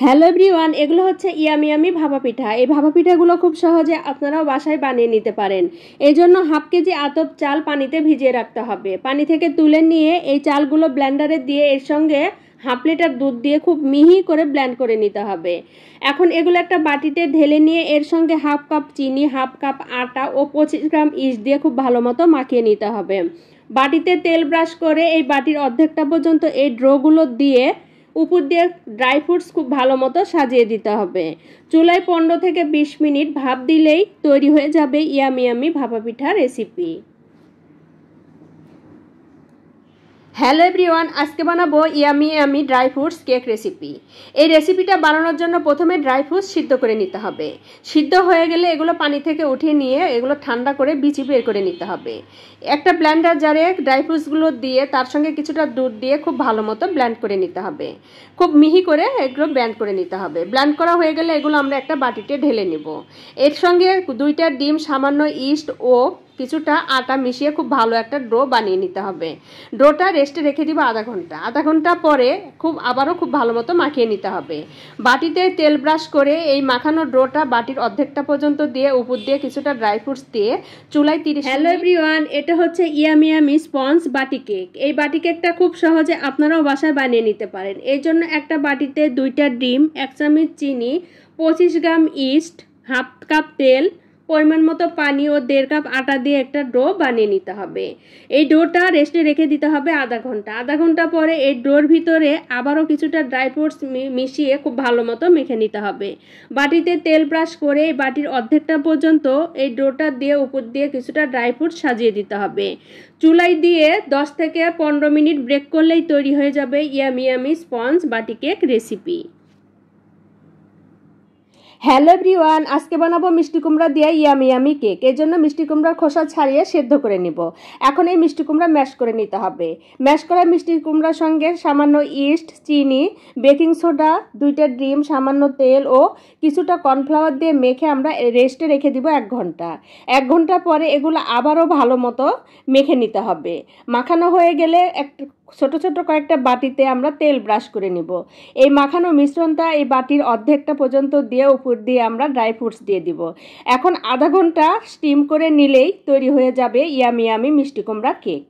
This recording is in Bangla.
হ্যালো এভরিওয়ান, এগুলো হচ্ছে ইয়ামি ইয়ামি ভাপা পিঠা। এই ভাপা পিঠাগুলো খুব সহজে আপনারাও বাসায় বানিয়ে নিতে পারেন। এই জন্য হাফ কেজি আতপ চাল পানিতে ভিজিয়ে রাখতে হবে। পানি থেকে তুলে নিয়ে এই চালগুলো ব্লেন্ডারে দিয়ে এর সঙ্গে হাফ লিটার দুধ দিয়ে খুব মিহি করে ব্লেন্ড করে নিতে হবে। এখন এগুলো একটা বাটিতে ঢেলে নিয়ে এর সঙ্গে হাফ কাপ চিনি, হাফ কাপ আটা ও 25 গ্রাম ইস্ট দিয়ে খুব ভালো মতো মাখিয়ে নিতে হবে। বাটিতে তেল ব্রাশ করে এই বাটির অর্ধেকটা পর্যন্ত এই ড্রোগুলো দিয়ে উপর দিয়ে ড্রাই ফ্রুটস খুব ভালো মতো সাজিয়ে দিতে হবে। চুলায় 15 থেকে 20 মিনিট ভাপ দিলেই তৈরি হয়ে যাবে ইয়ামি ইয়ামি ভাপা পিঠা রেসিপি। হ্যালো এভরিওয়ান, আজকে বানাবো yummy yummy dry fruits cake recipe. এই রেসিপিটা বানানোর জন্য প্রথমে ড্রাই ফ্রুটস সিদ্ধ করে নিতে হবে। সিদ্ধ হয়ে গেলে এগুলো পানি থেকে উঠিয়ে নিয়ে এগুলো ঠান্ডা করে বিচি বের করে নিতে হবে। একটা ব্লেন্ডার জারে ড্রাই ফ্রুটসগুলো দিয়ে তার সঙ্গে কিছুটা দুধ দিয়ে খুব ভালো মতো ব্লেন্ড করে নিতে হবে। খুব মিহি করে এগুলো ব্লেন্ড করে নিতে হবে। ব্লেন্ড করা হয়ে গেলে এগুলো আমরা একটা বাটিতে ঢেলে নেব। এর সঙ্গে 2টা ডিম, সামান্য ইস্ট ও কিছুটা আটা মিশিয়ে খুব ভালো একটা ডো বানিয়ে নিতে হবে। ডোটা রেস্টে রেখে দিব আধা ঘন্টা পরে আবারও খুব ভালো মতো মাখিয়ে নিতে হবে। বাটিতে তেল ব্রাশ করে এই মাখানো ডোটা বাটির অর্ধেকটা পর্যন্ত দিয়ে উপর দিয়ে কিছুটা ড্রাই ফ্রুটস দিয়ে চুলায় 30। হ্যালো এভরিওয়ান, এটা হচ্ছে ইয়ামি ইয়ামি স্পঞ্জ বাটি কেক। এই বাটি কেকটা খুব সহজে আপনারাও বাসায় বানিয়ে নিতে পারেন। এই জন্য একটা বাটিতে 2টা ডিম, 1 চামচ চিনি, 25 গ্রাম ইস্ট, হাফ কাপ তেল, পরিমাণ মতো পানি ও 1.5 কাপ আটা দিয়ে একটা ডো বানিয়ে নিতে হবে। এই ডোটা রেস্টে রেখে দিতে হবে আধা ঘন্টা পরে এই ডোর ভিতরে আবারও কিছুটা ড্রাই ফ্রুটস মিশিয়ে খুব ভালো মতো মেখে নিতে হবে। বাটিতে তেল ব্রাশ করে এই বাটির অর্ধেকটা পর্যন্ত এই ডোটা দিয়ে উপর দিয়ে কিছুটা ড্রাই ফ্রুটস সাজিয়ে দিতে হবে। চুলায় দিয়ে 10 থেকে 15 মিনিট ব্রেক করলেই তৈরি হয়ে যাবে ইয়ামি ইয়ামি স্পঞ্জ বাটি কেক রেসিপি। হ্যালো এভরিওয়ান, আজকে বানাবো মিষ্টি কুমড়া দিয়ে ইয়ামি ইয়ামি কেক। এর জন্য মিষ্টি কুমড়ার খোসা ছাড়িয়ে সেদ্ধ করে নিব। এখন এই মিষ্টি কুমড়া ম্যাশ করে নিতে হবে। ম্যাশ করা মিষ্টি কুমড়ার সঙ্গে সামান্য ইস্ট, চিনি, বেকিং সোডা, 2টা ডিম, সামান্য তেল ও কিছুটা কর্নফ্লাওয়ার দিয়ে মেখে আমরা রেস্টে রেখে দিব 1 ঘন্টা। 1 ঘন্টা পরে এগুলো আবারও ভালো মতো মেখে নিতে হবে। মাখানো হয়ে গেলে ছোট ছোট কয়েকটা বাটিতে আমরা তেল ব্রাশ করে নিব। এই মাখানো মিশ্রণটা এই বাটির অর্ধেকটা পর্যন্ত দিয়ে উপর দিয়ে আমরা ড্রাই ফ্রুটস দিয়ে দিব। এখন আধা ঘন্টা স্টিম করে নিলেই তৈরি হয়ে যাবে ইয়ামি ইয়ামি মিষ্টি কুমড়া কেক।